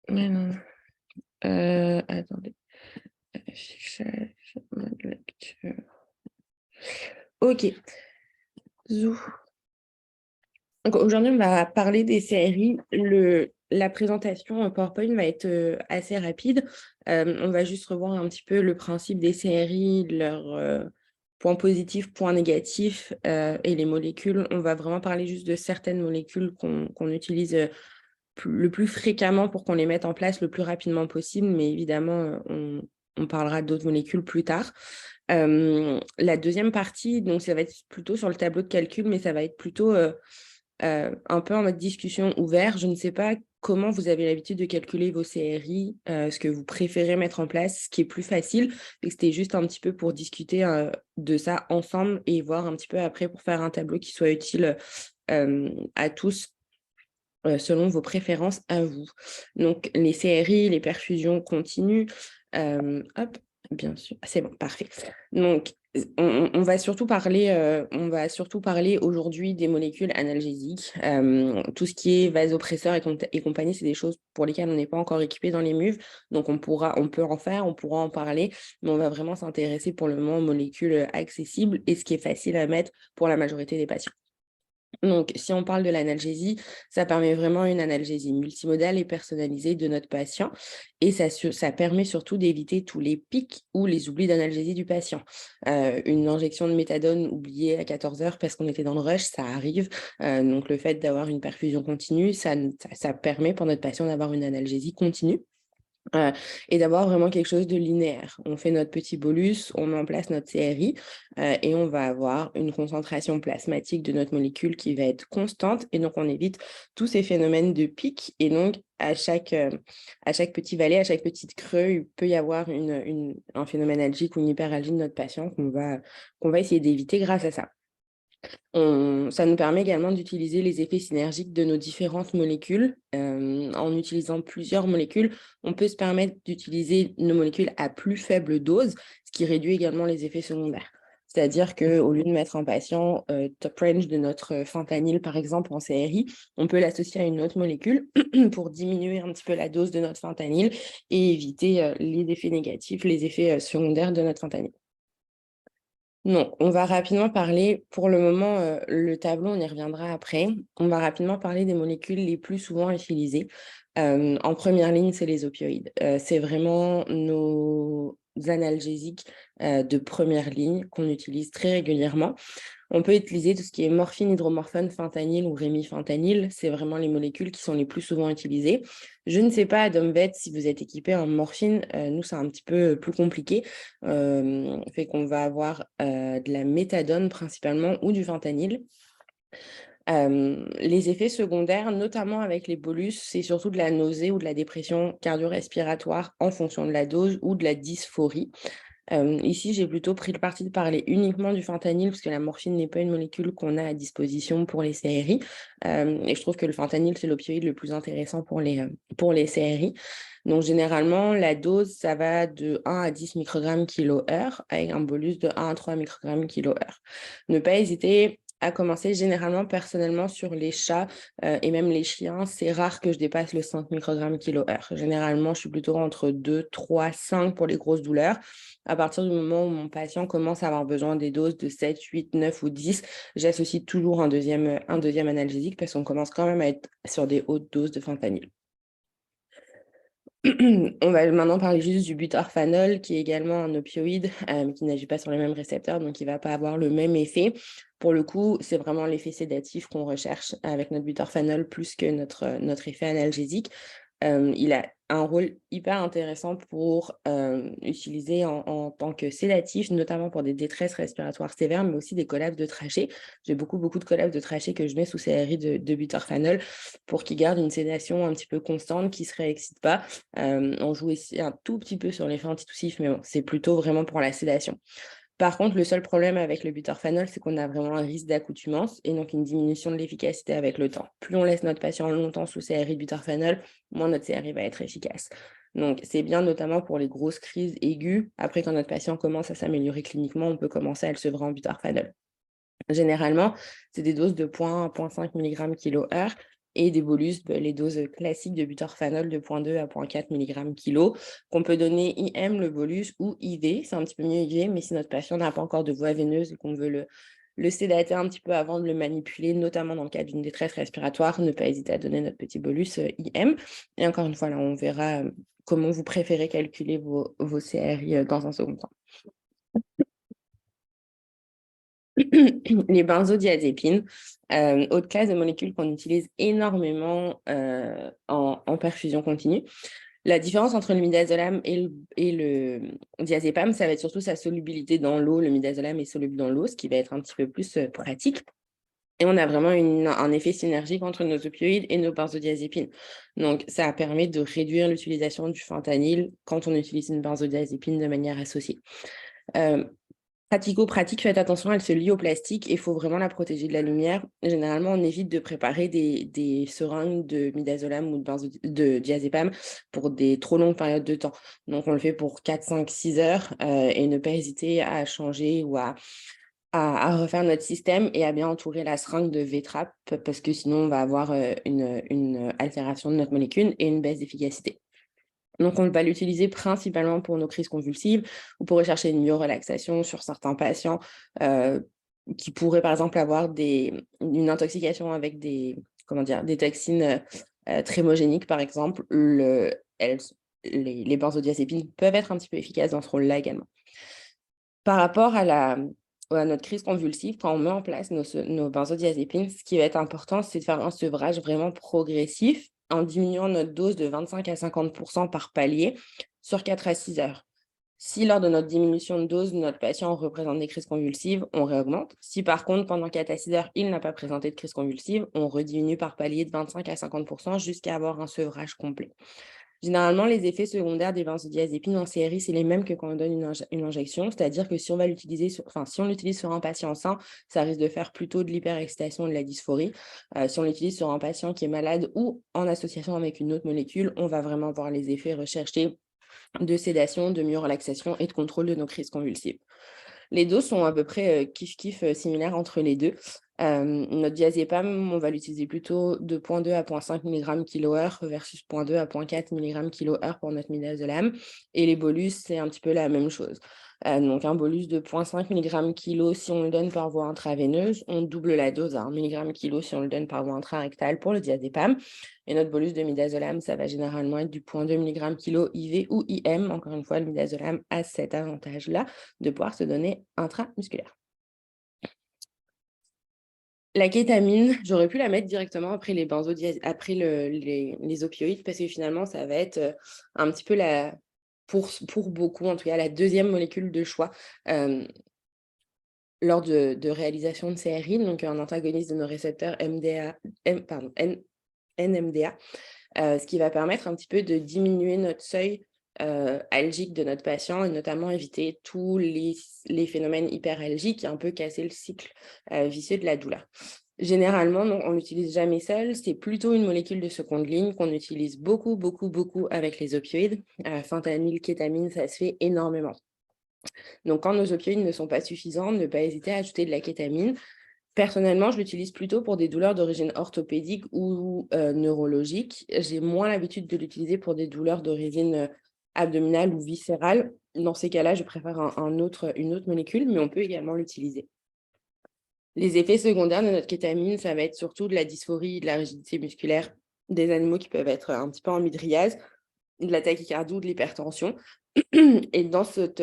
Mais non. Attendez. Affichage, mode lecture. OK. Zou. Donc aujourd'hui, on va parler des séries. La présentation en PowerPoint va être assez rapide. On va juste revoir un petit peu le principe des séries, leurs points positifs, points négatifs et les molécules. On va vraiment parler juste de certaines molécules qu'on utilise le plus fréquemment pour qu'on les mette en place le plus rapidement possible. Mais évidemment, on parlera d'autres molécules plus tard. La deuxième partie, donc ça va être plutôt sur le tableau de calcul, mais ça va être plutôt un peu en mode discussion ouverte. Je ne sais pas comment vous avez l'habitude de calculer vos CRI, ce que vous préférez mettre en place, ce qui est plus facile. Et c'était juste un petit peu pour discuter de ça ensemble et voir un petit peu après pour faire un tableau qui soit utile à tous selon vos préférences à vous. Donc, les CRI, les perfusions continues, hop, bien sûr, c'est bon, parfait. Donc, on va surtout parler aujourd'hui des molécules analgésiques. Tout ce qui est vasopresseur et compagnie, c'est des choses pour lesquelles on n'est pas encore équipé dans les MUV. Donc, on peut en faire, on pourra en parler, mais on va vraiment s'intéresser pour le moment aux molécules accessibles et ce qui est facile à mettre pour la majorité des patients. Donc, si on parle de l'analgésie, ça permet vraiment une analgésie multimodale et personnalisée de notre patient. Et ça permet surtout d'éviter tous les pics ou les oublis d'analgésie du patient. Une injection de méthadone oubliée à 14 heures parce qu'on était dans le rush, ça arrive. Donc, le fait d'avoir une perfusion continue, ça permet pour notre patient d'avoir une analgésie continue. Et d'avoir vraiment quelque chose de linéaire. On fait notre petit bolus, on met en place notre CRI et on va avoir une concentration plasmatique de notre molécule qui va être constante et donc on évite tous ces phénomènes de pic et donc à chaque petit valet, à chaque petite creux, il peut y avoir un phénomène algique ou une hyperalgie de notre patient qu'on va essayer d'éviter grâce à ça. Ça nous permet également d'utiliser les effets synergiques de nos différentes molécules. En utilisant plusieurs molécules, on peut se permettre d'utiliser nos molécules à plus faible dose, ce qui réduit également les effets secondaires. C'est-à-dire qu'au lieu de mettre un patient top range de notre fentanyl, par exemple, en CRI, on peut l'associer à une autre molécule pour diminuer un petit peu la dose de notre fentanyl et éviter les effets négatifs, les effets secondaires de notre fentanyl. Non, on va rapidement parler, pour le moment, le tableau, on y reviendra après. On va rapidement parler des molécules les plus souvent utilisées. En première ligne, c'est les opioïdes. C'est vraiment nos analgésiques de première ligne qu'on utilise très régulièrement. On peut utiliser tout ce qui est morphine, hydromorphone, fentanyl ou rémifentanyl. C'est vraiment les molécules qui sont les plus souvent utilisées. Je ne sais pas, à Domvet, si vous êtes équipé en morphine. Nous, c'est un petit peu plus compliqué. Fait qu'on va avoir de la méthadone principalement ou du fentanyl. Les effets secondaires, notamment avec les bolus, c'est surtout de la nausée ou de la dépression cardio-respiratoire en fonction de la dose ou de la dysphorie. Ici, j'ai plutôt pris le parti de parler uniquement du fentanyl parce que la morphine n'est pas une molécule qu'on a à disposition pour les CRI. Et je trouve que le fentanyl, c'est l'opioïde le plus intéressant pour les CRI. Donc, généralement, la dose, ça va de 1 à 10 microgrammes kilo-heure avec un bolus de 1 à 3 microgrammes kilo-heure. Ne pas hésiter à commencer généralement personnellement sur les chats et même les chiens. C'est rare que je dépasse le 5 microgrammes kilo-heure. Généralement, je suis plutôt entre 2, 3, 5 pour les grosses douleurs. À partir du moment où mon patient commence à avoir besoin des doses de 7, 8, 9 ou 10, j'associe toujours un deuxième analgésique parce qu'on commence quand même à être sur des hautes doses de fentanyl. On va maintenant parler juste du butorphanol, qui est également un opioïde, qui n'agit pas sur les mêmes récepteurs, donc il ne va pas avoir le même effet. Pour le coup, c'est vraiment l'effet sédatif qu'on recherche avec notre butorphanol plus que notre effet analgésique. Il a un rôle hyper intéressant pour utiliser en tant que sédatif, notamment pour des détresses respiratoires sévères, mais aussi des collapses de trachée. J'ai beaucoup de collapses de trachée que je mets sous CRI de butorphanol pour qu'ils gardent une sédation un petit peu constante, qui ne se réexcite pas. On joue ici un tout petit peu sur l'effet antitussif, mais bon, c'est plutôt vraiment pour la sédation. Par contre, le seul problème avec le butorphanol, c'est qu'on a vraiment un risque d'accoutumance et donc une diminution de l'efficacité avec le temps. Plus on laisse notre patient longtemps sous CRI de butorphanol, moins notre CRI va être efficace. Donc, c'est bien notamment pour les grosses crises aiguës. Après, quand notre patient commence à s'améliorer cliniquement, on peut commencer à le sevrer en butorphanol. Généralement, c'est des doses de 0,5 mg kilo-heure. et des bolus, les doses classiques de butorphanol de 0,2 à 0,4 mg kilo, qu'on peut donner IM, le bolus, ou IV. C'est un petit peu mieux IV, mais si notre patient n'a pas encore de voie veineuse et qu'on veut le sédater un petit peu avant de le manipuler, notamment dans le cas d'une détresse respiratoire, ne pas hésiter à donner notre petit bolus IM. Et encore une fois, là, on verra comment vous préférez calculer vos CRI dans un second temps. Les benzodiazépines, autre classe de molécules qu'on utilise énormément en perfusion continue. La différence entre le midazolam et le diazépam, ça va être surtout sa solubilité dans l'eau. Le midazolam est soluble dans l'eau, ce qui va être un petit peu plus pratique. Et on a vraiment un effet synergique entre nos opioïdes et nos benzodiazépines. Donc, ça permet de réduire l'utilisation du fentanyl quand on utilise une benzodiazépine de manière associée. Pratico-pratique, faites attention, elle se lie au plastique et il faut vraiment la protéger de la lumière. Généralement, on évite de préparer des seringues de midazolam ou de diazépam pour des trop longues périodes de temps. Donc, on le fait pour 4, 5, 6 heures et ne pas hésiter à changer ou à refaire notre système et à bien entourer la seringue de V-Trap parce que sinon, on va avoir une altération de notre molécule et une baisse d'efficacité. Donc, on va l'utiliser principalement pour nos crises convulsives ou pour rechercher une myorelaxation sur certains patients qui pourraient, par exemple, avoir une intoxication avec des toxines trémogéniques, par exemple. Les benzodiazépines peuvent être un petit peu efficaces dans ce rôle-là également. Par rapport à notre crise convulsive, quand on met en place nos benzodiazépines, ce qui va être important, c'est de faire un sevrage vraiment progressif en diminuant notre dose de 25 à 50% par palier sur 4 à 6 heures. Si lors de notre diminution de dose, notre patient représente des crises convulsives, on réaugmente. Si par contre, pendant 4 à 6 heures, il n'a pas présenté de crise convulsive, on rediminue par palier de 25 à 50% jusqu'à avoir un sevrage complet. Généralement, les effets secondaires des benzodiazépines en CRI, c'est les mêmes que quand on donne une injection, c'est-à-dire que si on l'utilise sur un patient sain, ça risque de faire plutôt de l'hyperexcitation et de la dysphorie. Si on l'utilise sur un patient qui est malade ou en association avec une autre molécule, on va vraiment voir les effets recherchés de sédation, de myorelaxation et de contrôle de nos crises convulsives. Les doses sont à peu près kiff-kiff similaires entre les deux. Notre diazépam, on va l'utiliser plutôt de 0,2 à 0,5 mg kilo/h versus 0,2 à 0,4 mg kilo/h pour notre midazolam. Et les bolus, c'est un petit peu la même chose. Donc, un bolus de 0,5 mg kilo si on le donne par voie intraveineuse, on double la dose à 1 mg kilo si on le donne par voie intrarectale pour le diazépam. Et notre bolus de midazolam, ça va généralement être du 0,2 mg kilo IV ou IM. Encore une fois, le midazolam a cet avantage-là de pouvoir se donner intramusculaire. La kétamine, j'aurais pu la mettre directement après les les opioïdes parce que finalement, ça va être un petit peu pour beaucoup, en tout cas, la deuxième molécule de choix lors de réalisation de CRI, donc un antagoniste de nos récepteurs NMDA, ce qui va permettre un petit peu de diminuer notre seuil algique de notre patient et notamment éviter tous les phénomènes hyperalgiques et un peu casser le cycle vicieux de la douleur. Généralement, on ne l'utilise jamais seul, c'est plutôt une molécule de seconde ligne qu'on utilise beaucoup, beaucoup, beaucoup avec les opioïdes. Fentanyl, kétamine, ça se fait énormément. Donc, quand nos opioïdes ne sont pas suffisants, ne pas hésiter à ajouter de la kétamine. Personnellement, je l'utilise plutôt pour des douleurs d'origine orthopédique ou neurologique. J'ai moins l'habitude de l'utiliser pour des douleurs d'origine abdominale ou viscérale. Dans ces cas-là, je préfère une autre molécule, mais on peut également l'utiliser. Les effets secondaires de notre kétamine, ça va être surtout de la dysphorie, de la rigidité musculaire, des animaux qui peuvent être un petit peu en mydriase, de la tachycardie ou de l'hypertension. Et dans cette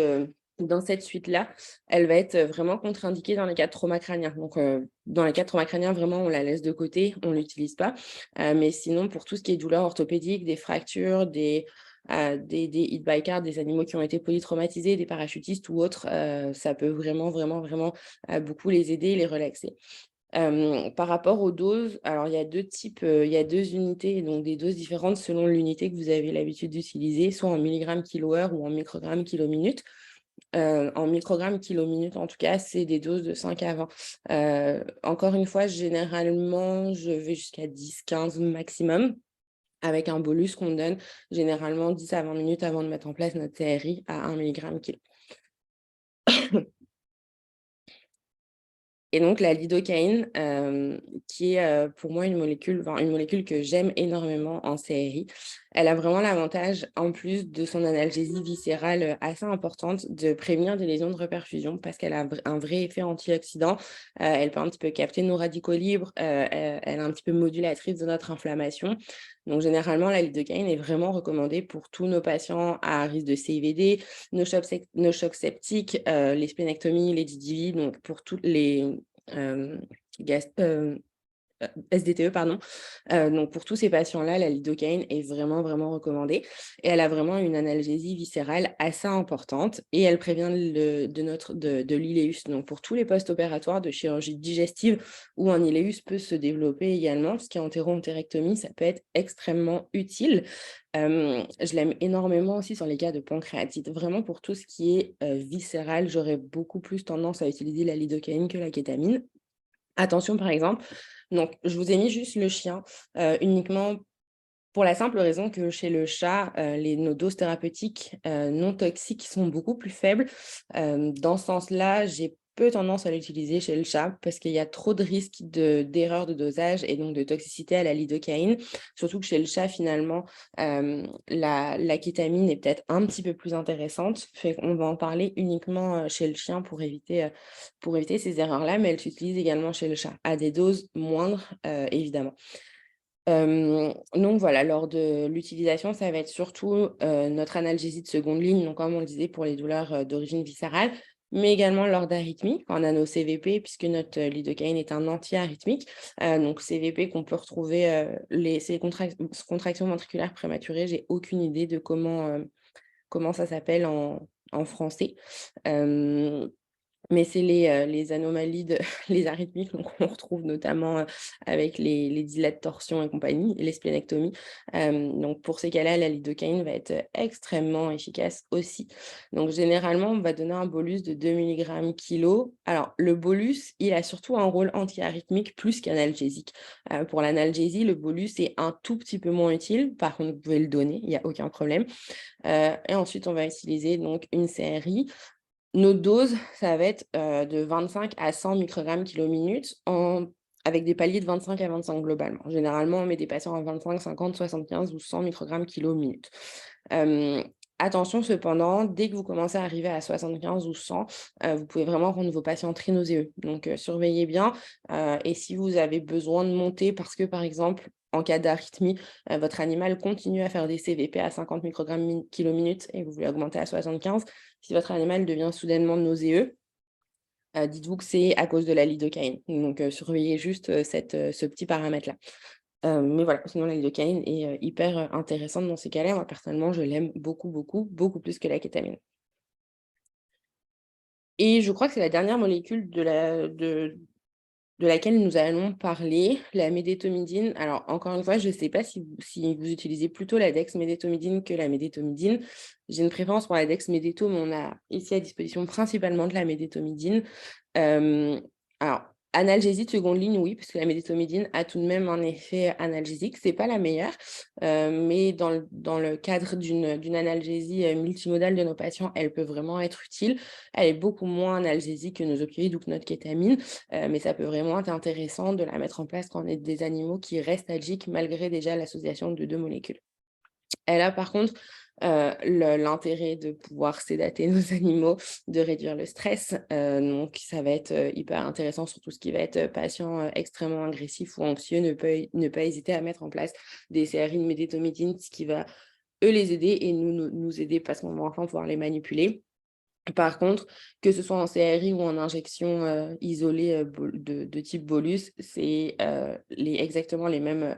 suite-là, elle va être vraiment contre-indiquée dans les cas de trauma crânien. Donc, dans les cas de trauma crânien, vraiment, on la laisse de côté, on ne l'utilise pas. Mais sinon, pour tout ce qui est douleur orthopédique, des fractures, des hit by car, des animaux qui ont été polytraumatisés, des parachutistes ou autres, ça peut vraiment, vraiment, vraiment beaucoup les aider et les relaxer. Par rapport aux doses, alors il y a deux types, il y a 2 unités, donc des doses différentes selon l'unité que vous avez l'habitude d'utiliser, soit en milligrammes kilo/heure ou en microgrammes kilo-minute. En microgrammes kilo-minute, en tout cas, c'est des doses de 5 à 20. Encore une fois, généralement, je vais jusqu'à 10-15 maximum, avec un bolus qu'on donne généralement 10 à 20 minutes avant de mettre en place notre CRI à 1 mg kilo. Et donc la lidocaïne, qui est, pour moi une molécule que j'aime énormément en CRI, elle a vraiment l'avantage, en plus de son analgésie viscérale, assez importante, de prévenir des lésions de reperfusion parce qu'elle a un vrai effet antioxydant. Elle peut un petit peu capter nos radicaux libres, elle est un petit peu modulatrice de notre inflammation. Donc généralement, la lidocaïne est vraiment recommandée pour tous nos patients à risque de CIVD, nos chocs septiques, les splénectomies, les DDI, donc pour toutes les, hem, gas SDTE, pardon. Donc pour tous ces patients-là, la lidocaïne est vraiment, vraiment recommandée et elle a vraiment une analgésie viscérale assez importante et elle prévient de l'iléus. Donc pour tous les post-opératoires de chirurgie digestive où un iléus peut se développer également, ce qui est entéro-entérectomie, ça peut être extrêmement utile. Je l'aime énormément aussi sur les cas de pancréatite. Vraiment pour tout ce qui est, viscéral, j'aurais beaucoup plus tendance à utiliser la lidocaïne que la kétamine. Attention, par exemple, donc je vous ai mis juste le chien, uniquement pour la simple raison que chez le chat, nos doses thérapeutiques, non toxiques sont beaucoup plus faibles. Dans ce sens-là, j'ai peu tendance à l'utiliser chez le chat parce qu'il y a trop de risques d'erreurs de dosage et donc de toxicité à la lidocaïne. Surtout que chez le chat, finalement, la kétamine est peut-être un petit peu plus intéressante. Fait qu'on va en parler uniquement, chez le chien pour éviter ces erreurs-là, mais elle s'utilise également chez le chat, à des doses moindres, évidemment. Donc voilà, lors de l'utilisation, ça va être surtout, notre analgésie de seconde ligne, donc comme on le disait pour les douleurs, d'origine viscérale, mais également lors d'arythmies, quand on a nos CVP, puisque notre, lidocaïne est un anti-arythmique. Donc CVP qu'on peut retrouver, ces contractions ventriculaires prématurées, j'ai aucune idée de comment ça s'appelle en français. Hem Mais c'est les anomalies de les arythmies donc on retrouve notamment, avec les dilates-torsions et compagnie, les splénectomies. Donc pour ces cas-là, la lidocaïne va être, extrêmement efficace aussi. Donc généralement, on va donner un bolus de 2 milligrammes/kilo. Alors le bolus, il a surtout un rôle antiarythmique plus qu'analgésique. Pour l'analgésie, le bolus est un tout petit peu moins utile. Par contre, vous pouvez le donner, il y a aucun problème. Et ensuite, on va utiliser donc une CRI. Nos doses, ça va être, de 25 à 100 microgrammes kilo-minute avec des paliers de 25 à 25 globalement. Généralement, on met des patients à 25, 50, 75 ou 100 microgrammes kilo-minute. Hem, Attention cependant, dès que vous commencez à arriver à 75 ou 100, vous pouvez vraiment rendre vos patients très nauséeux. Donc, surveillez bien, et si vous avez besoin de monter parce que, par exemple, en cas d'arythmie, votre animal continue à faire des CVP à 50 microgrammes kilo-minute et vous voulez augmenter à 75, si votre animal devient soudainement nauséeux, dites-vous que c'est à cause de la lidocaïne. Donc, surveillez juste, ce petit paramètre-là. Mais voilà, sinon la lidocaïne est, hyper, intéressante dans ces cas-là. Moi, personnellement, je l'aime beaucoup, beaucoup, beaucoup plus que la kétamine. Et je crois que c'est la dernière molécule de laquelle nous allons parler, la médétomidine. Alors, encore une fois, je ne sais pas si vous utilisez plutôt la dexmédétomidine que la médétomidine. J'ai une préférence pour la dexmédéto, mais on a ici à disposition principalement de la médétomidine. Hem, alors, analgésie de seconde ligne, oui, parce que la médétomidine a tout de même un effet analgésique. C'est pas la meilleure, mais dans le cadre d'une analgésie, multimodale de nos patients, elle peut vraiment être utile. Elle est beaucoup moins analgésique que nos opioïdes ou que notre kétamine, mais ça peut vraiment être intéressant de la mettre en place quand on est des animaux qui restent algiques malgré déjà l'association de 2 molécules. Elle a par contre, l'intérêt de pouvoir sédater nos animaux, de réduire le stress, donc ça va être, hyper intéressant sur tout ce qui va être, patient, extrêmement agressif ou anxieux, ne pas hésiter à mettre en place des séries de médétomidine, ce qui va, eux, les aider et nous aider parce qu'on va enfin pouvoir les manipuler. Par contre, que ce soit en CRI ou en injection, isolée, de type bolus, c'est, exactement les mêmes,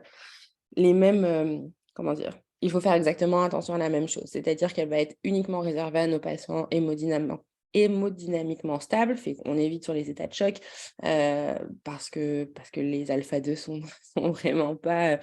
comment dire? Il faut faire exactement attention à la même chose. C'est-à-dire qu'elle va être uniquement réservée à nos patients hémodynamiquement stables, fait qu'on évite sur les états de choc, parce que les alpha-2 sont sont vraiment pas,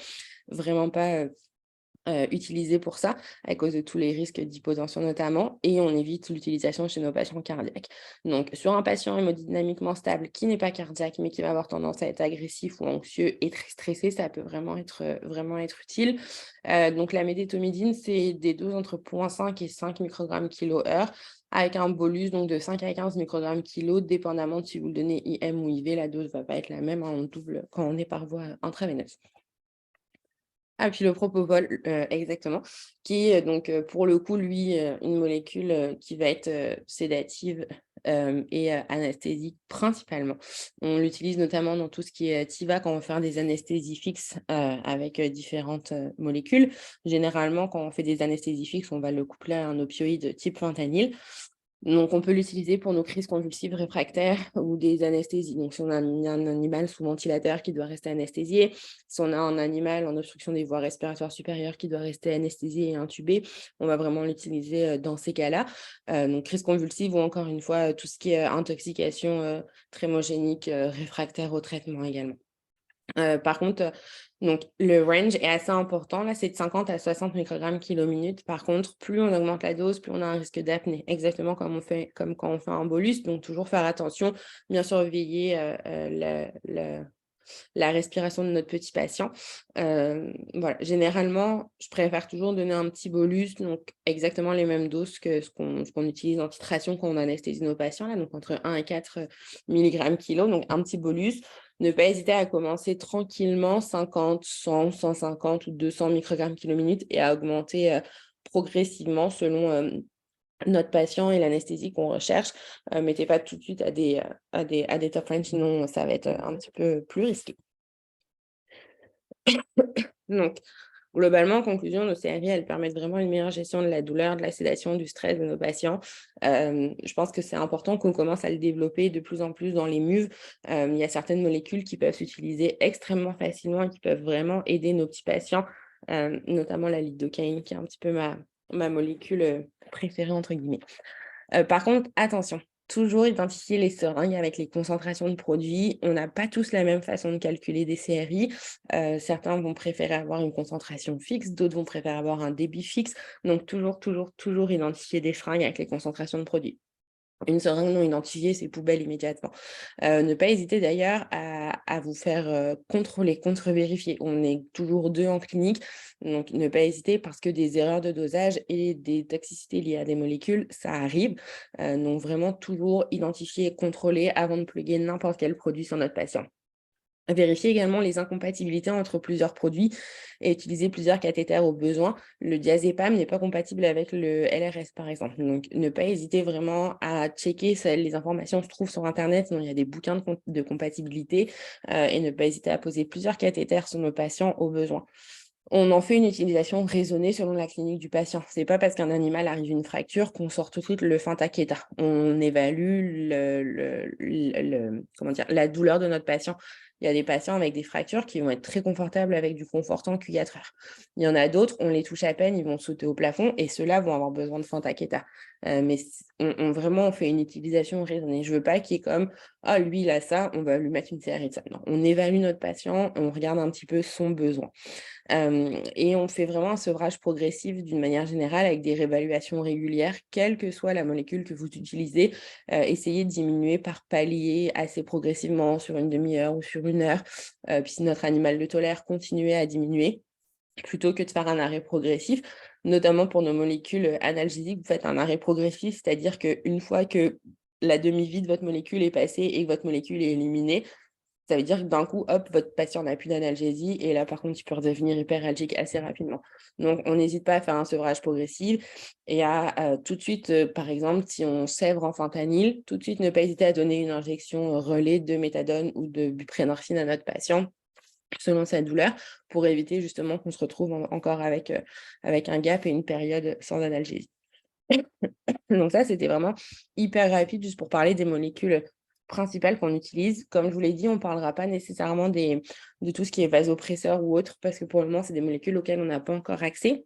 utilisés pour ça, à cause de tous les risques d'hypotension notamment, et on évite l'utilisation chez nos patients cardiaques. Donc sur un patient hémodynamiquement stable qui n'est pas cardiaque, mais qui va avoir tendance à être agressif ou anxieux et très stressé, ça peut vraiment être utile. Donc la médétomidine, c'est des doses entre 0,5 et 5 microgrammes kilo/heure. avec un bolus donc, de 5 à 15 microgrammes kilo, dépendamment de si vous le donnez IM ou IV, la dose ne va pas être la même, hein, on double quand on est par voie intraveineuse. Ah, puis le propofol, exactement, qui est donc, pour le coup, lui, une molécule, qui va être, sédative, et anesthésique principalement. On l'utilise notamment dans tout ce qui est TIVA quand on veut faire des anesthésies fixes, avec, différentes, molécules. Généralement, quand on fait des anesthésies fixes, on va le coupler à un opioïde type fentanyl. Donc, on peut l'utiliser pour nos crises convulsives réfractaires ou des anesthésies. Donc, si on a un animal sous ventilateur qui doit rester anesthésié, si on a un animal en obstruction des voies respiratoires supérieures qui doit rester anesthésié et intubé, on va vraiment l'utiliser dans ces cas-là. Donc, crise convulsive ou encore une fois, tout ce qui est intoxication trémogénique réfractaire au traitement également. Par contre, donc le range est assez important, là, c'est de 50 à 60 microgrammes kilo-minute. Par contre, plus on augmente la dose, plus on a un risque d'apnée, exactement comme quand on fait un bolus. Donc toujours faire attention, bien surveiller, la respiration de notre petit patient. Voilà, généralement, je préfère toujours donner un petit bolus, donc exactement les mêmes doses que ce qu'on utilise en titration quand on anesthésie nos patients, là, donc entre 1 et 4 milligrammes kilo, donc un petit bolus. Ne pas hésiter à commencer tranquillement, 50, 100, 150 ou 200 microgrammes kilo-minute et à augmenter progressivement selon notre patient et l'anesthésie qu'on recherche. Mettez pas tout de suite à des top range, sinon ça va être un petit peu plus risqué. Donc, globalement, en conclusion, nos CRI, elles permettent vraiment une meilleure gestion de la douleur, de la sédation, du stress de nos patients. Je pense que c'est important qu'on commence à le développer de plus en plus dans les MUV. Il y a certaines molécules qui peuvent s'utiliser extrêmement facilement et qui peuvent vraiment aider nos petits patients, notamment la lidocaïne, qui est un petit peu ma molécule préférée, entre guillemets. Par contre, attention, toujours identifier les seringues avec les concentrations de produits. On n'a pas tous la même façon de calculer des CRI. Certains vont préférer avoir une concentration fixe, d'autres vont préférer avoir un débit fixe. Donc toujours, toujours, toujours identifier des seringues avec les concentrations de produits. Une seringue non identifiée, c'est poubelle immédiatement. Ne pas hésiter d'ailleurs à vous faire, contrôler, contre-vérifier. On est toujours 2 en clinique, donc ne pas hésiter parce que des erreurs de dosage et des toxicités liées à des molécules, ça arrive. Donc vraiment toujours identifier, contrôler avant de plugger n'importe quel produit sur notre patient. Vérifier également les incompatibilités entre plusieurs produits et utiliser plusieurs cathéters au besoin. Le diazépam n'est pas compatible avec le LRS, par exemple. Donc, ne pas hésiter vraiment à checker. Les informations se trouvent sur Internet, sinon il y a des bouquins de compatibilité et ne pas hésiter à poser plusieurs cathéters sur nos patients au besoin. On en fait une utilisation raisonnée selon la clinique du patient. C'est pas parce qu'un animal arrive une fracture qu'on sort tout de suite le Fentaqueta. On évalue comment dire, la douleur de notre patient. Il y a des patients avec des fractures qui vont être très confortables avec du confortant Q4 heures. Il y en a d'autres, on les touche à peine, ils vont sauter au plafond et ceux-là vont avoir besoin de Fentaqueta. Mais vraiment, on fait une utilisation raisonnée. Je veux pas qu'il y ait comme ah, lui, il a ça, on va lui mettre une série de ça. Non, on évalue notre patient, on regarde un petit peu son besoin. Et on fait vraiment un sevrage progressif d'une manière générale avec des réévaluations régulières, quelle que soit la molécule que vous utilisez. Essayez de diminuer par palier assez progressivement sur une demi-heure ou sur 1 heure. Puis si notre animal le tolère, continuez à diminuer plutôt que de faire un arrêt progressif, notamment pour nos molécules analgésiques. Vous faites un arrêt progressif, c'est-à-dire qu'une fois que la demi-vie de votre molécule est passée et que votre molécule est éliminée, ça veut dire que d'un coup, hop, votre patient n'a plus d'analgésie et là, par contre, il peut redevenir hyperalgique assez rapidement. Donc, on n'hésite pas à faire un sevrage progressif et à tout de suite, par exemple, si on sèvre en fentanyl, tout de suite ne pas hésiter à donner une injection relais de méthadone ou de buprenorphine à notre patient selon sa douleur pour éviter justement qu'on se retrouve encore avec un gap et une période sans analgésie. Donc ça, c'était vraiment hyper rapide juste pour parler des molécules principales qu'on utilise. Comme je vous l'ai dit, on ne parlera pas nécessairement de tout ce qui est vasopresseur ou autre, parce que pour le moment, c'est des molécules auxquelles on n'a pas encore accès.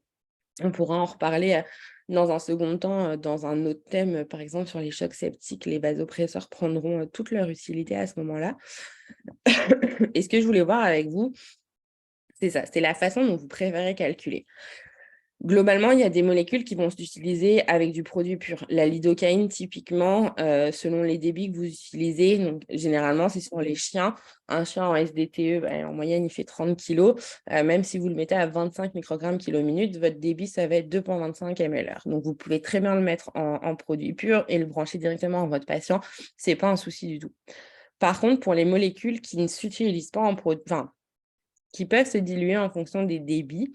On pourra en reparler dans un second temps, dans un autre thème, par exemple sur les chocs septiques, les vasopresseurs prendront toute leur utilité à ce moment-là. Et ce que je voulais voir avec vous, c'est ça, c'est la façon dont vous préférez calculer. Globalement, il y a des molécules qui vont s'utiliser avec du produit pur. La lidocaïne, typiquement, selon les débits que vous utilisez, donc, généralement, c'est sur les chiens. Un chien en SDTE, en moyenne, il fait 30 kg. Même si vous le mettez à 25 microgrammes kilo minute, votre débit, ça va être 2,25 ml/h. Donc, vous pouvez très bien le mettre en produit pur et le brancher directement à votre patient. Ce n'est pas un souci du tout. Par contre, pour les molécules qui ne s'utilisent pas en produit, enfin, qui peuvent se diluer en fonction des débits,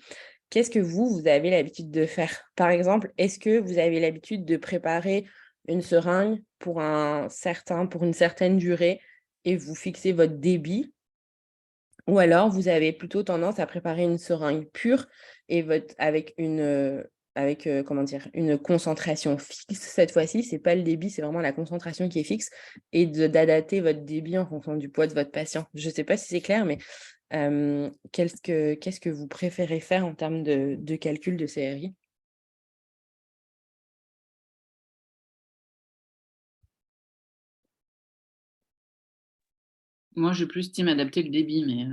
qu'est-ce que vous avez l'habitude de faire? Par exemple, est-ce que vous avez l'habitude de préparer une seringue pour une certaine durée et vous fixez votre débit? Ou alors vous avez plutôt tendance à préparer une seringue pure et comment dire? Une concentration fixe cette fois-ci, c'est pas le débit, c'est vraiment la concentration qui est fixe et d'adapter votre débit en fonction du poids de votre patient. Je ne sais pas si c'est clair, mais qu'est-ce que vous préférez faire en termes de calcul de CRI? Moi, j'ai plus team adapter le débit, mais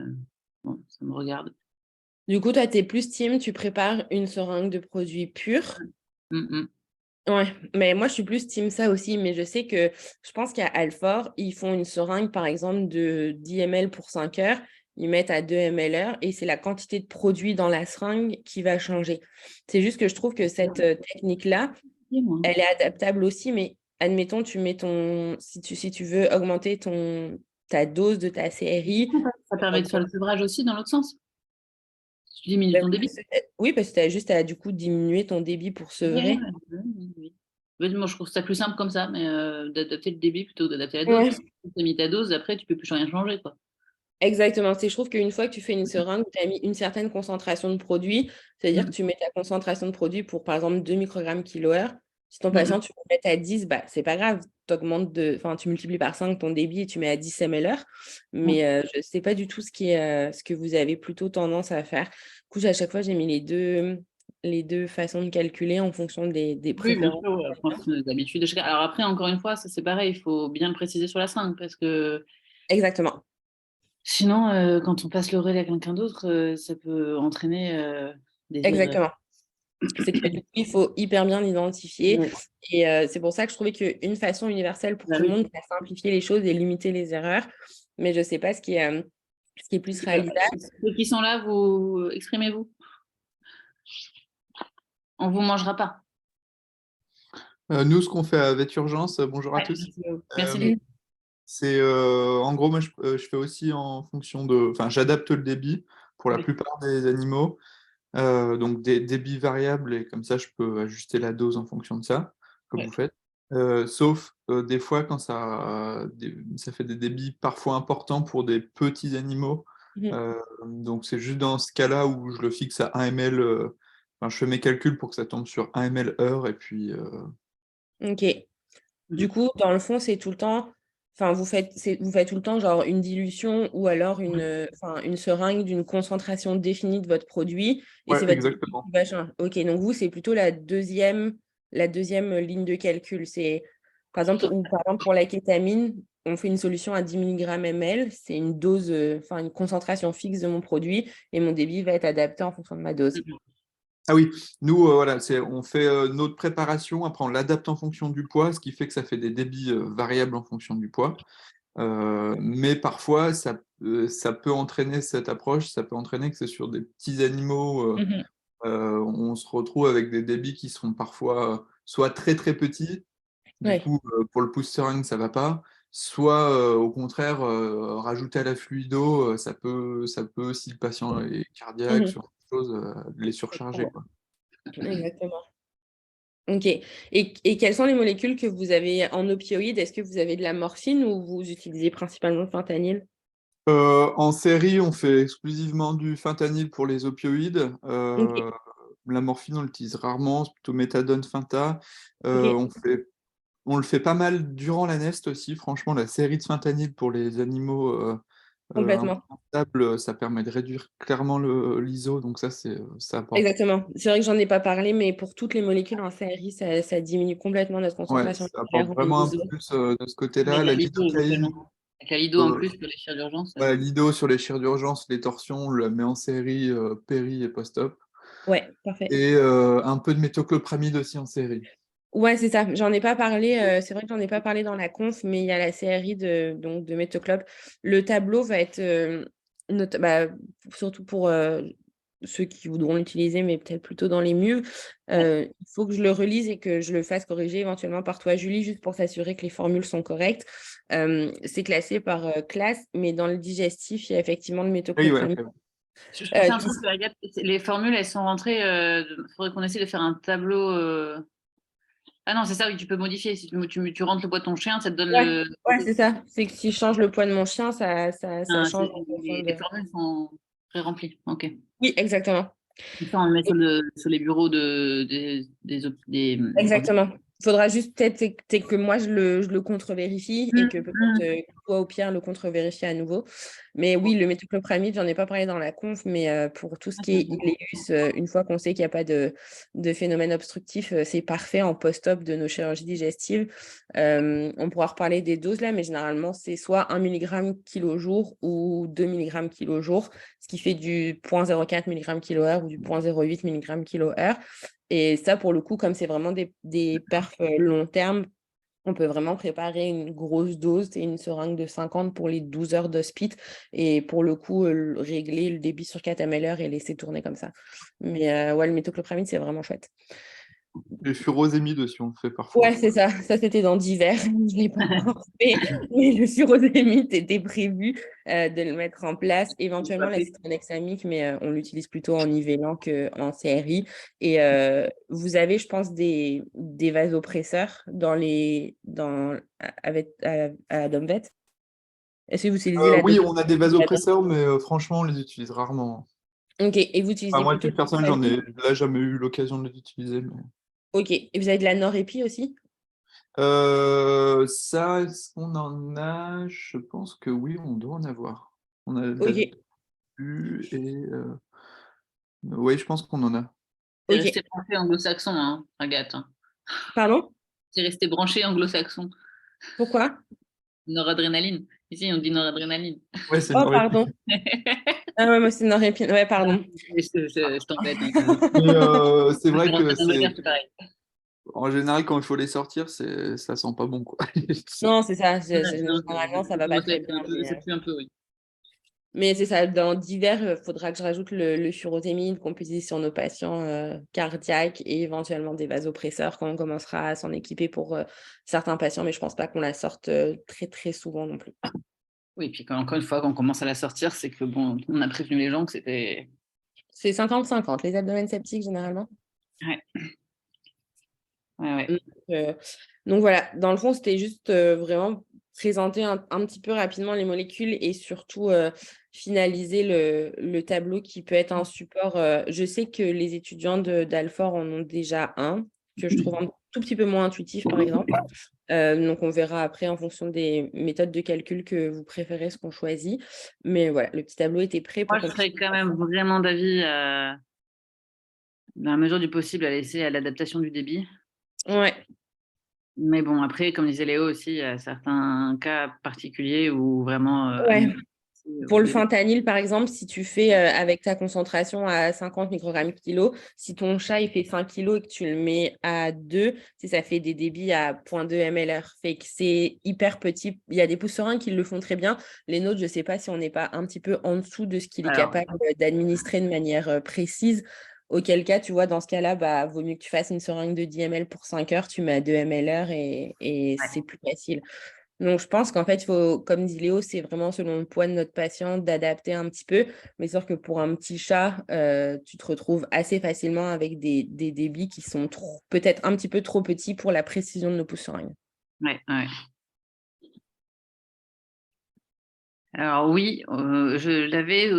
bon, ça me regarde. Du coup, toi, tu es plus team, tu prépares une seringue de produits purs. Mm. Ouais, mais moi, je suis plus team ça aussi, mais je pense qu'à Alfort, ils font une seringue, par exemple, de 10 ml pour 5 heures, ils mettent à 2 ml/h et c'est la quantité de produit dans la seringue qui va changer. C'est juste que je trouve que cette technique-là, Et moi. elle est adaptable aussi, mais admettons, si tu veux augmenter ta dose de ta CRI, Ça permet de faire le sevrage aussi dans l'autre sens. Tu diminues bah ton oui, débit. oui, parce que tu as juste à du coup diminuer ton débit pour Ouais, sevrer. oui. Ouais, moi, je trouve ça plus simple comme ça, mais d'adapter le débit plutôt que d'adapter la dose. Ouais, Parce que si tu as mis ta dose, après, tu peux plus rien changer, quoi. exactement. Je trouve qu'une fois que tu fais une seringue, tu as mis une certaine concentration de produit, c'est-à-dire que Mm. tu mets ta concentration de produit pour, par exemple, 2 microgrammes kilo-heure. Si ton Mm. patient, tu le mets à 10, bah, c'est pas grave. Tu multiplies par 5 ton débit et tu mets à 10 ml/h. Mm. Mais je ne sais pas du tout ce que vous avez plutôt tendance à faire. Du coup, à chaque fois, j'ai mis les deux façons de calculer en fonction des Oui, bien préférences. sûr, ouais, je pense que d'habitude. Alors après, encore une fois, ça c'est pareil, il faut bien le préciser sur la seringue, parce que Exactement. sinon, quand on passe l'oreille à quelqu'un d'autre, ça peut entraîner des erreurs. Exactement. C'est que du coup, il faut hyper bien l'identifier. Ouais. Et c'est pour ça que je trouvais qu'une façon universelle pour Bah tout le oui. monde, c'est simplifier les choses et limiter les erreurs. Mais je ne sais pas ce qui est plus réalisable. Ceux qui sont là, vous exprimez-vous. On vous mangera pas. Nous, ce qu'on fait à Urgence, bonjour à Ouais, tous. merci Euh, Lynn. c'est en gros, moi, je fais aussi en fonction de, enfin, j'adapte le débit pour la Oui. plupart des animaux, donc des débits variables et comme ça, je peux ajuster la dose en fonction de ça, comme Ouais. vous faites. Sauf des fois quand ça fait des débits parfois importants pour des petits animaux. Mhm. Donc c'est juste dans ce cas-là où je le fixe à 1 ml. Enfin, je fais mes calculs pour que ça tombe sur 1 ml heure et puis. Ok. Du Mhm. coup, dans le fond, c'est tout le temps, enfin, vous faites tout le temps genre une dilution ou alors une seringue d'une concentration définie de votre produit et Ouais, c'est votre débit exactement. qui va changer. Ok, donc vous, c'est plutôt la deuxième ligne de calcul. Par exemple, pour la kétamine, on fait une solution à 10 mg/ml, c'est une dose, une concentration fixe de mon produit et mon débit va être adapté en fonction de ma dose. Ah oui, nous, voilà, on fait notre préparation, après on l'adapte en fonction du poids, ce qui fait que ça fait des débits variables en fonction du poids. Mais parfois, ça peut entraîner cette approche, ça peut entraîner que c'est sur des petits animaux, Mhm. on se retrouve avec des débits qui sont parfois soit très très petits, du Ouais. coup, pour le pouce seringue, ça va pas, soit au contraire, rajouter à la fluido, ça peut aussi, le patient est cardiaque, Mhm. sur des choses, les surcharger, quoi. Exactement. Ok. Et quelles sont les molécules que vous avez en opioïdes? Est-ce que vous avez de la morphine ou vous utilisez principalement le fentanyl? En série, on fait exclusivement du fentanyl pour les opioïdes. Ok. La morphine, on l'utilise rarement, c'est plutôt méthadone, Fenta. Ok. On le fait pas mal durant la neste aussi. Franchement, la série de fentanyl pour les animaux un peu Complètement. instables, ça permet de réduire clairement l'ISO, donc ça, c'est important. Exactement. C'est vrai que j'en ai pas parlé, mais pour toutes les molécules en CRI, ça diminue complètement notre Ouais, concentration ça musculaire apporte en vraiment un ISO. plus de ce côté-là. Avec La la lido, lidocaïne, éventuellement. Avec la lido en euh, plus pour les chirurgiens d'urgence. ouais, l'ido sur les chires d'urgence, les torsions, on la met en série péri et post-op. Ouais, parfait. et un peu de métoclopramide aussi en série. Ouais, c'est ça. J'en ai pas parlé. C'est vrai que j'en ai pas parlé dans la conf, mais il y a la série de Métoclop. Le tableau va être surtout pour ceux qui voudront l'utiliser, mais peut-être plutôt dans les mieux. Il faut que je le relise et que je le fasse corriger éventuellement par toi, Julie, juste pour s'assurer que les formules sont correctes. C'est classé par classe, mais dans le digestif, il y a effectivement le Oui, ouais, métoclopramide. ok. Je pensais un qui- truc, Agathe, les formules, elles sont rentrées. Il faudrait qu'on essaie de faire un tableau. Ah non, c'est ça, oui, tu peux modifier. Si tu rentres le poids de ton chien, ça te donne Ouais, le. ouais, c'est ça. C'est que si je change le poids de mon chien, ça change en fonction Les de. formules sont pré-remplies. Ok. Oui, exactement. Ça, on le met sur les bureaux des Exactement. Il faudra juste peut-être que moi je le contre-vérifie et que peut-être toi au pire le contre-vérifie à nouveau. Mais oui, le métoclopramide, j'en ai pas parlé dans la conf, mais pour tout ce qui est iléus, une fois qu'on sait qu'il n'y a pas de phénomène obstructif, c'est parfait en post-op de nos chirurgies digestives. On pourra reparler des doses là, mais généralement c'est soit 1 mg kilo jour ou 2 mg kilo jour, ce qui fait du 0,04 mg kilo-heure ou du 0,08 mg kilo-heure. Et ça, pour le coup, comme c'est vraiment des perfs long terme, on peut vraiment préparer une grosse dose et une seringue de 50 pour les 12 heures d'hospice. Et pour le coup, régler le débit sur 4 ml et laisser tourner comme ça. Mais ouais, le métoclopramide, c'est vraiment chouette. Les furosémides aussi, on le fait parfois. Ouais, c'est ça. Ça, c'était dans divers. Je ne l'ai pas encore fait, mais le furosémide était prévu de le mettre en place. Éventuellement, la citronellexamique, mais on l'utilise plutôt en nivellant qu'en CRI. Et vous avez, je pense, des vasopresseurs à Domvet. Est-ce que vous utilisez la Oui, dose? on a des vasopresseurs, mais franchement, on les utilise rarement. Ok, et vous Enfin, utilisez moi, à plutôt titre personnel, j'en ai là jamais eu l'occasion de les utiliser. Ok, et vous avez de la norépi aussi? Ça, est-ce qu'on en a? Je pense que oui, on doit en avoir. On a de la Ok, DU et oui, je pense qu'on en a. C'est ok. resté branché anglo-saxon, hein, Agathe. Pardon? C'est resté branché anglo-saxon. Pourquoi? Noradrénaline. Ici, on dit noradrénaline. Ouais, c'est Oh, Norépine. pardon. Ah ouais, moi, c'est norépi. Ouais, pardon. Je t'embête. Mais c'est vrai que En Angleterre, c'est pareil. en général, quand il faut les sortir, ça sent pas bon, quoi. Non, c'est ça. Non, Généralement, ça va pas très bien. ça pue un peu, oui. Mais c'est ça. Dans divers, il faudra que je rajoute le furosémide qu'on peut utiliser sur nos patients cardiaques et éventuellement des vasopresseurs quand on commencera à s'en équiper pour certains patients. Mais je pense pas qu'on la sorte très, très souvent non plus. Oui, puis encore une fois, quand on commence à la sortir, c'est que bon, on a prévenu les gens que c'était. C'est 50-50, les abdomens septiques, généralement. Ouais. Ouais. Donc, euh, donc voilà, dans le fond, c'était juste vraiment présenter un petit peu rapidement les molécules et surtout finaliser le tableau qui peut être un support. Je sais que les étudiants d'Alfort en ont déjà un, que je trouve un tout petit peu moins intuitif, par exemple. Donc on verra après en fonction des méthodes de calcul que vous préférez ce qu'on choisit. Mais voilà, le petit tableau était prêt Moi, pour je qu'on puisse. serais quand même vraiment d'avis, dans la mesure du possible, à laisser à l'adaptation du débit. Ouais. Mais bon, après, comme disait Léo aussi, il y a certains cas particuliers où vraiment. Ouais. Pour Au le début. fentanyl, par exemple, si tu fais avec ta concentration à 50 microgrammes kilo, si ton chat il fait 5 kilos et que tu le mets à 2, ça fait des débits à 0,2 ml/h. Fait que c'est hyper petit. Il y a des poussins qui le font très bien. Les nôtres, je ne sais pas si on n'est pas un petit peu en dessous de ce qu'il est Alors, capable d'administrer de manière précise. Auquel cas, tu vois, dans ce cas-là, bah, vaut mieux que tu fasses une seringue de 10 ml pour 5 heures, tu mets à 2 ml/h et c'est plus facile. Donc, je pense qu'en fait, il faut, comme dit Léo, c'est vraiment selon le poids de notre patient d'adapter un petit peu. Mais c'est sûr que pour un petit chat, tu te retrouves assez facilement avec des débits qui sont peut-être un petit peu trop petits pour la précision de nos pouces seringues. ouais. Alors oui, je l'avais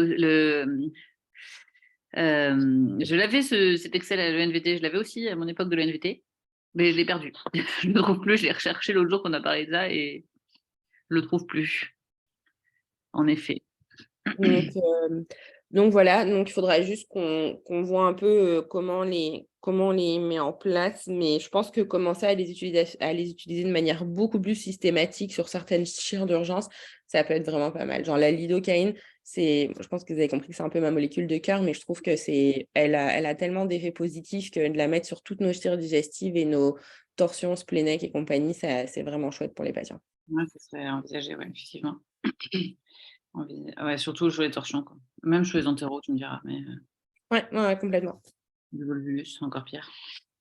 cet Excel à l'ENVT, je l'avais aussi à mon époque de l'ENVT, mais je l'ai perdu. Je ne le trouve plus, je l'ai recherché l'autre jour qu'on a parlé de ça et je le trouve plus, en effet. Donc, donc voilà, donc il faudra juste qu'on voit un peu comment on les met en place, mais je pense que commencer à les utiliser de manière beaucoup plus systématique sur certaines chires d'urgence, ça peut être vraiment pas mal. Genre la lidocaïne, je pense que vous avez compris que c'est un peu ma molécule de cœur, mais je trouve que elle a tellement d'effets positifs que de la mettre sur toutes nos chires digestives et nos torsions spléniques et compagnie, c'est vraiment chouette pour les patients. Ouais, ça serait envisagé, ouais, effectivement. Ouais, surtout sur les torsions, quoi. Même sur les entéros, tu me diras, mais Ouais, complètement. le volvulus, c'est encore pire.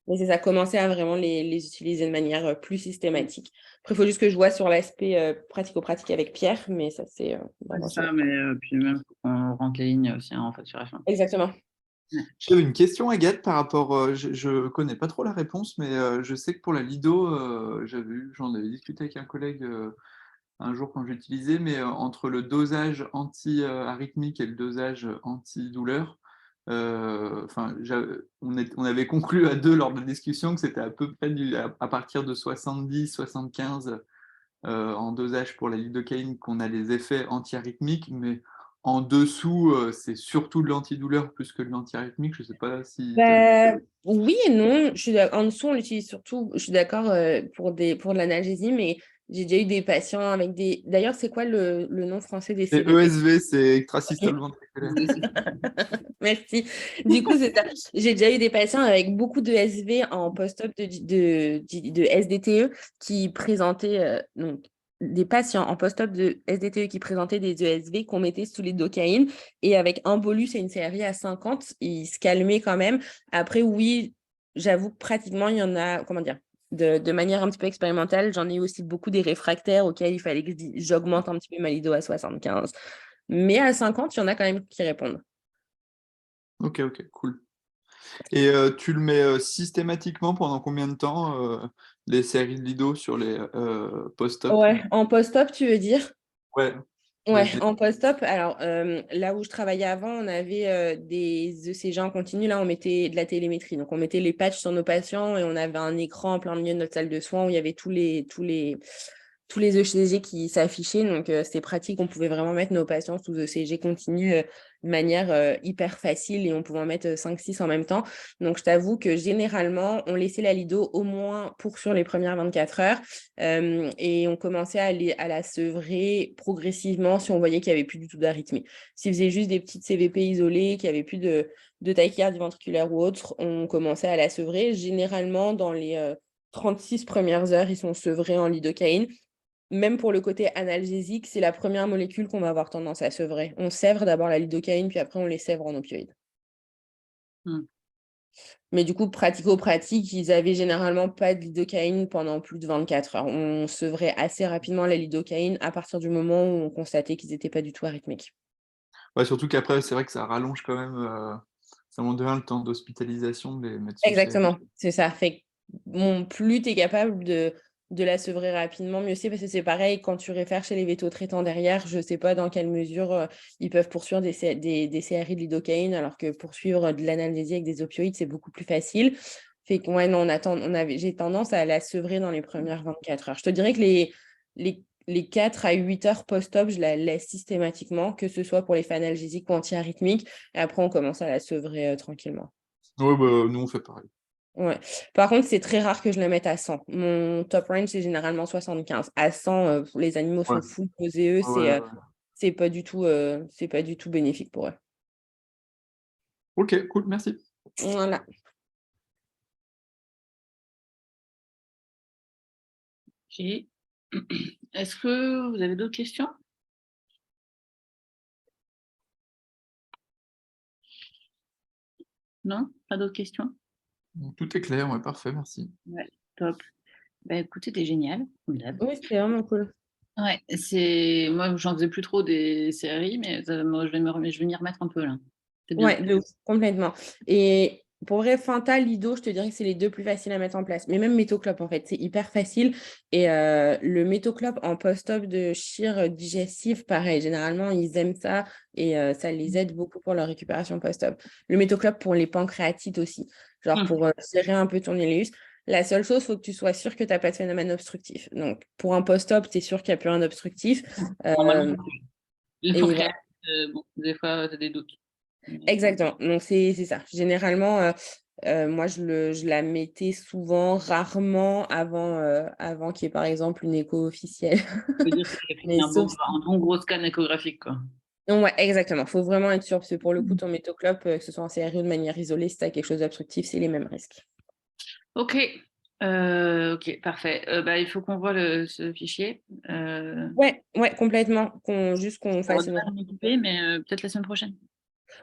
Mais c'est ça, commencer à vraiment les utiliser de manière plus systématique. Après, il faut juste que je vois sur l'aspect pratico-pratique avec Pierre, mais ça, c'est vraiment C'est ça, chouette. mais puis même, faut qu'on rentre les lignes aussi en facturation. Exactement. J'avais une question, Agathe, par rapport. Je connais pas trop la réponse, mais je sais que pour la lido, j'en avais discuté avec un collègue un jour quand j'utilisais, mais entre le dosage anti-arythmique et le dosage antidouleur, on avait conclu à deux lors de la discussion que c'était à peu près à partir de 70-75 en dosage pour la lidocaïne qu'on a les effets anti-arythmiques, mais en dessous, c'est surtout de l'antidouleur plus que de l'anti-arythmique. Je ne sais pas si tu as... Oui et non. En dessous, on l'utilise surtout, je suis d'accord, pour de l'analgésie, mais j'ai déjà eu des patients avec des. D'ailleurs, c'est quoi le nom français des C'est CVP? ESV, c'est extrasystole ventriculaire. Merci. Du coup, c'est ça. J'ai déjà eu des patients avec beaucoup de SV en post-op de SDTE qui présentaient, donc, des patients en post-op de SDTE qui présentaient des ESV qu'on mettait sous les lidocaïne et avec un bolus et une CRI à 50, ils se calmaient quand même. Après, oui, j'avoue que pratiquement, il y en a, comment dire, de manière un petit peu expérimentale, j'en ai eu aussi beaucoup des réfractaires auxquels il fallait que j'augmente un petit peu ma lido à 75. Mais à 50, il y en a quand même qui répondent. Ok, cool. Et tu le mets systématiquement pendant combien de temps, les séries de lido sur les post-op? Ouais, en post-op, tu veux dire? Ouais, Ouais, vas-y. en post-op, alors là où je travaillais avant, on avait des ECG en continu, là on mettait de la télémétrie. Donc on mettait les patchs sur nos patients et on avait un écran en plein milieu de notre salle de soins où il y avait tous les ECG qui s'affichaient. Donc c'était pratique, on pouvait vraiment mettre nos patients sous ECG continu de manière hyper facile et on pouvait en mettre 5-6 en même temps. Donc je t'avoue que généralement, on laissait la lido au moins sur les premières 24 heures. Et on commençait à la sevrer progressivement si on voyait qu'il n'y avait plus du tout d'arythmie. S'il faisait juste des petites CVP isolées, qu'il n'y avait plus de tachycardie ventriculaire ou autre, on commençait à la sevrer. Généralement, dans les 36 premières heures, ils sont sevrés en lidocaïne. Même pour le côté analgésique, c'est la première molécule qu'on va avoir tendance à sevrer. On sèvre d'abord la lidocaïne, puis après on les sèvre en opioïdes. Mais du coup, pratico-pratique, ils avaient généralement pas de lidocaïne pendant plus de 24 heures. On sevrait assez rapidement la lidocaïne à partir du moment où on constatait qu'ils n'étaient pas du tout arythmiques. Ouais, surtout qu'après, c'est vrai que ça rallonge quand même, ça monte bien le temps d'hospitalisation de les mettre sous série. Exactement, c'est ça. Fait que, bon, plus tu es capable de la sevrer rapidement, mieux c'est parce que c'est pareil, quand tu réfères chez les véto-traitants derrière, je ne sais pas dans quelle mesure ils peuvent poursuivre des CRI de lidocaïne, alors que poursuivre de l'analgésie avec des opioïdes, c'est beaucoup plus facile. Fait que, ouais, non, j'ai tendance à la sevrer dans les premières 24 heures. Je te dirais que les 4 à 8 heures post-op, je la laisse systématiquement, que ce soit pour les faits analgésiques ou anti-arythmiques. Et après, on commence à la sevrer tranquillement. Ouais, bah, nous, on fait pareil. Ouais. Par contre, c'est très rare que je la mette à 100. Mon top range, c'est généralement 75. À 100, les animaux Ouais. sont full posés, eux, Ouais, ouais. c'est pas du tout bénéfique pour eux. Ok, cool, merci. Voilà. Ok. Est-ce que vous avez d'autres questions? Non? Pas d'autres questions? Tout est clair, ouais, parfait, merci. Ouais, top. Bah, écoutez, t'es génial, comme d'hab. Oui, c'était vraiment cool. Ouais, moi, j'en faisais plus trop des séries, mais moi, je vais m'y remettre un peu là. C'est bien. Ouais, de ouf, complètement. Et pour vrai, Fanta, Lido, je te dirais que c'est les deux plus faciles à mettre en place. Mais même Métoclop, en fait, c'est hyper facile. Et le Métoclop en post-op de chir digestif, pareil, généralement, ils aiment ça et ça les aide beaucoup pour leur récupération post-op. Le Métoclop pour les pancréatites aussi, genre pour serrer un peu ton iléus. La seule chose, il faut que tu sois sûr que tu n'as pas de phénomène obstructif. Donc, pour un post-op, tu es sûr qu'il n'y a plus un obstructif. Normalement, les Et voilà. pancréas, bon, des fois, t'as des doutes. Exactement. Donc, c'est ça. Généralement, moi, je la mettais souvent, rarement avant qu'il y ait, par exemple, une écho officielle. Je veux dire qu'il y a Mais un sauf bon gros scan échographique, quoi. Ouais, exactement. Il faut vraiment être sûr, parce que pour le coup, ton métoclope, que ce soit en CRI ou de manière isolée, si tu as quelque chose d'obstructif, c'est les mêmes risques. Ok, ok, parfait. Il faut qu'on voit ce fichier. Ouais, complètement. Juste qu'on On va fasse une m'en occuper, mais peut-être la semaine prochaine.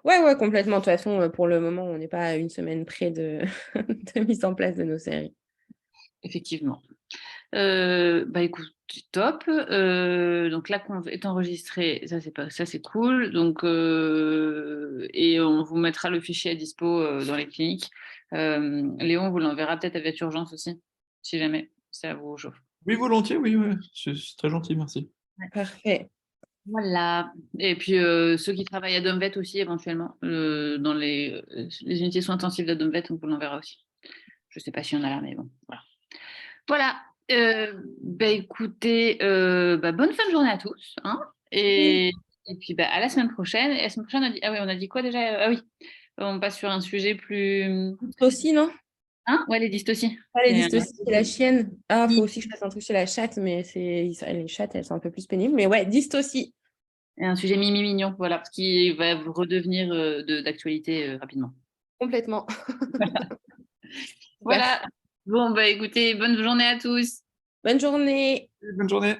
Ouais, complètement. De toute façon, pour le moment, on n'est pas à une semaine près de, de mise en place de nos séries. Effectivement. Écoute, top. Donc la conf est enregistrée, ça c'est cool. Donc et on vous mettra le fichier à dispo dans les cliniques. Léon vous l'enverra peut-être avec urgence aussi, si jamais ça vous chauffe. Oui, volontiers, oui, ouais. C'est très gentil, merci. Parfait. Voilà. Et puis ceux qui travaillent à Domvet aussi éventuellement dans les unités soins intensifs de Domvet, on vous l'enverra aussi. Je sais pas si on a là, mais bon, voilà. Voilà. Écoutez, bonne fin de journée à tous. Hein, et puis à la semaine prochaine. Et la semaine prochaine, on a dit quoi déjà? Ah oui, on passe sur un sujet plus. Aussi, non? Hein? Ouais, les dystes aussi. Ah, les dystos, c'est la chienne. Ah, faut aussi que je fasse un truc chez la chatte, mais les chattes, elles sont un peu plus pénibles. Mais ouais, dystocie. Et un sujet mimi mignon, voilà, ce qui va redevenir d'actualité rapidement. Complètement. Voilà. Bon, écoutez, bonne journée à tous. Bonne journée. Bonne journée.